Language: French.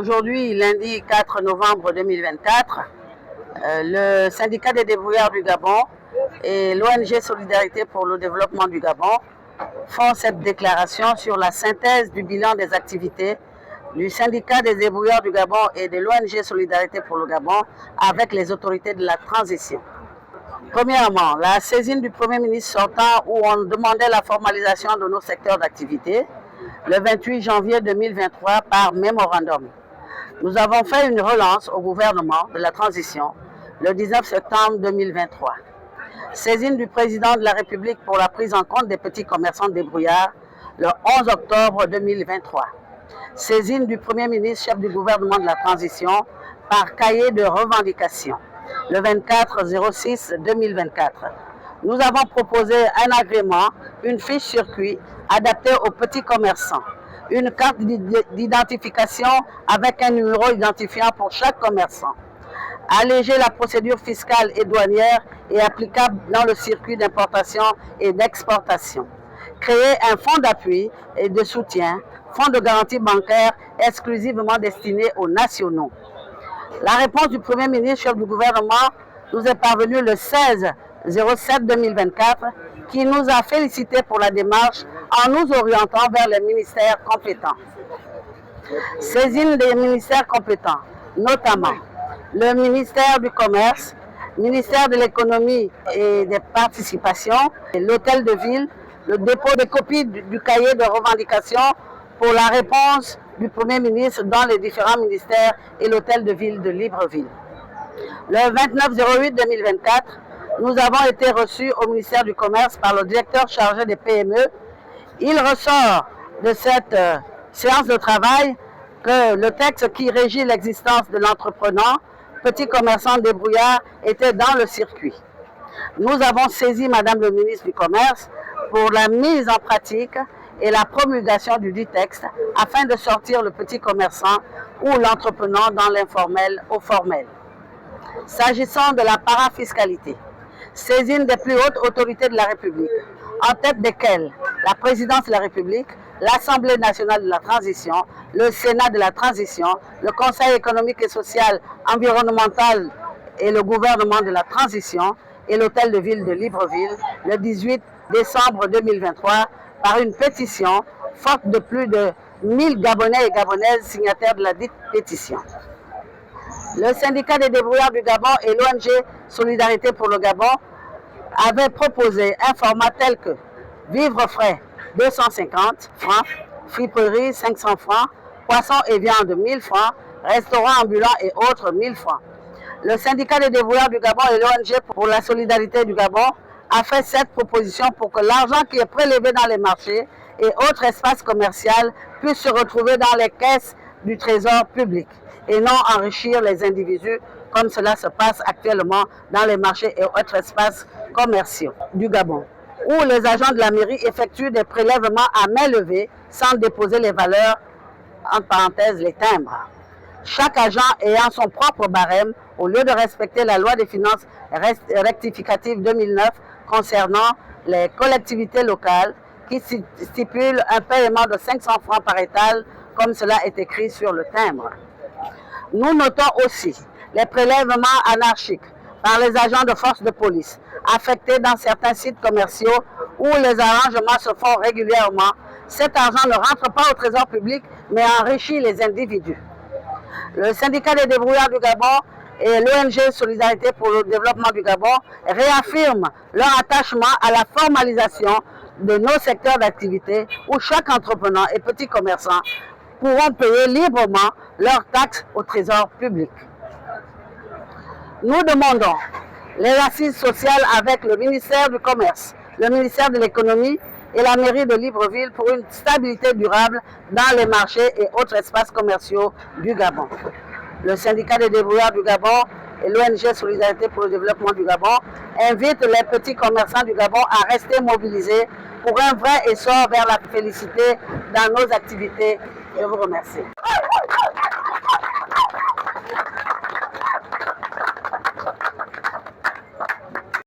Aujourd'hui, lundi 4 novembre 2024, le syndicat des débrouillards du Gabon et l'ONG Solidarité pour le développement du Gabon font cette déclaration sur la synthèse du bilan des activités du syndicat des débrouillards du Gabon et de l'ONG Solidarité pour le Gabon avec les autorités de la transition. Premièrement, la saisine du Premier ministre sortant où on demandait la formalisation de nos secteurs d'activité le 28 janvier 2023 par mémorandum. Nous avons fait une relance au gouvernement de la transition le 19 septembre 2023. Saisine du président de la République pour la prise en compte des petits commerçants débrouillards le 11 octobre 2023. Saisine du Premier ministre, chef du gouvernement de la transition, par cahier de revendication le 24-06-2024. Nous avons proposé un agrément, une fiche circuit adaptée aux petits commerçants, une carte d'identification avec un numéro identifiant pour chaque commerçant, alléger la procédure fiscale et douanière et applicable dans le circuit d'importation et d'exportation, créer un fonds d'appui et de soutien, fonds de garantie bancaire exclusivement destiné aux nationaux. La réponse du Premier ministre, chef du gouvernement, nous est parvenue le 16-07-2024, qui nous a félicité pour la démarche en nous orientant vers les ministères compétents. Saisine des ministères compétents, notamment le ministère du Commerce, le ministère de l'Économie et des Participations, l'Hôtel de Ville, le dépôt des copies du cahier de revendication pour la réponse du Premier ministre dans les différents ministères et l'Hôtel de Ville de Libreville. Le 29-08-2024, nous avons été reçus au ministère du Commerce par le directeur chargé des PME. Il ressort de cette séance de travail que le texte qui régit l'existence de l'entrepreneur, petit commerçant débrouillard, était dans le circuit. Nous avons saisi Madame le ministre du Commerce pour la mise en pratique et la promulgation du dit texte afin de sortir le petit commerçant ou l'entrepreneur dans l'informel au formel. S'agissant de la parafiscalité, saisine des plus hautes autorités de la République, en tête desquelles la présidence de la République, l'Assemblée nationale de la transition, le Sénat de la transition, le Conseil économique et social, environnemental et le gouvernement de la transition et l'Hôtel de Ville de Libreville le 18 décembre 2023 par une pétition forte de plus de 1000 Gabonais et Gabonaises signataires de la dite pétition. Le syndicat des débrouillards du Gabon et l'ONG Solidarité pour le Gabon avaient proposé un format tel que vivres frais 250 francs, friperie 500 francs, poissons et viande 1000 francs, restaurants ambulants et autres 1000 francs. Le syndicat des débrouillards du Gabon et l'ONG pour la solidarité du Gabon a fait cette proposition pour que l'argent qui est prélevé dans les marchés et autres espaces commerciaux puisse se retrouver dans les caisses du trésor public et non enrichir les individus comme cela se passe actuellement dans les marchés et autres espaces commerciaux du Gabon, où les agents de la mairie effectuent des prélèvements à main levée sans déposer les valeurs, entre parenthèses les timbres. Chaque agent ayant son propre barème, au lieu de respecter la loi des finances rectificative 2009 concernant les collectivités locales qui stipule un paiement de 500 francs par étal, comme cela est écrit sur le timbre. Nous notons aussi les prélèvements anarchiques par les agents de force de police affectés dans certains sites commerciaux où les arrangements se font régulièrement. Cet argent ne rentre pas au trésor public mais enrichit les individus. Le syndicat des débrouillards du Gabon et l'ONG Solidarité pour le développement du Gabon réaffirment leur attachement à la formalisation de nos secteurs d'activité où chaque entrepreneur et petit commerçant pourront payer librement leurs taxes au trésor public. Nous demandons les assises sociales avec le ministère du Commerce, le ministère de l'Économie et la mairie de Libreville pour une stabilité durable dans les marchés et autres espaces commerciaux du Gabon. Le syndicat des débrouillards du Gabon et l'ONG Solidarité pour le développement du Gabon invitent les petits commerçants du Gabon à rester mobilisés pour un vrai essor vers la félicité dans nos activités. Je vous remercie.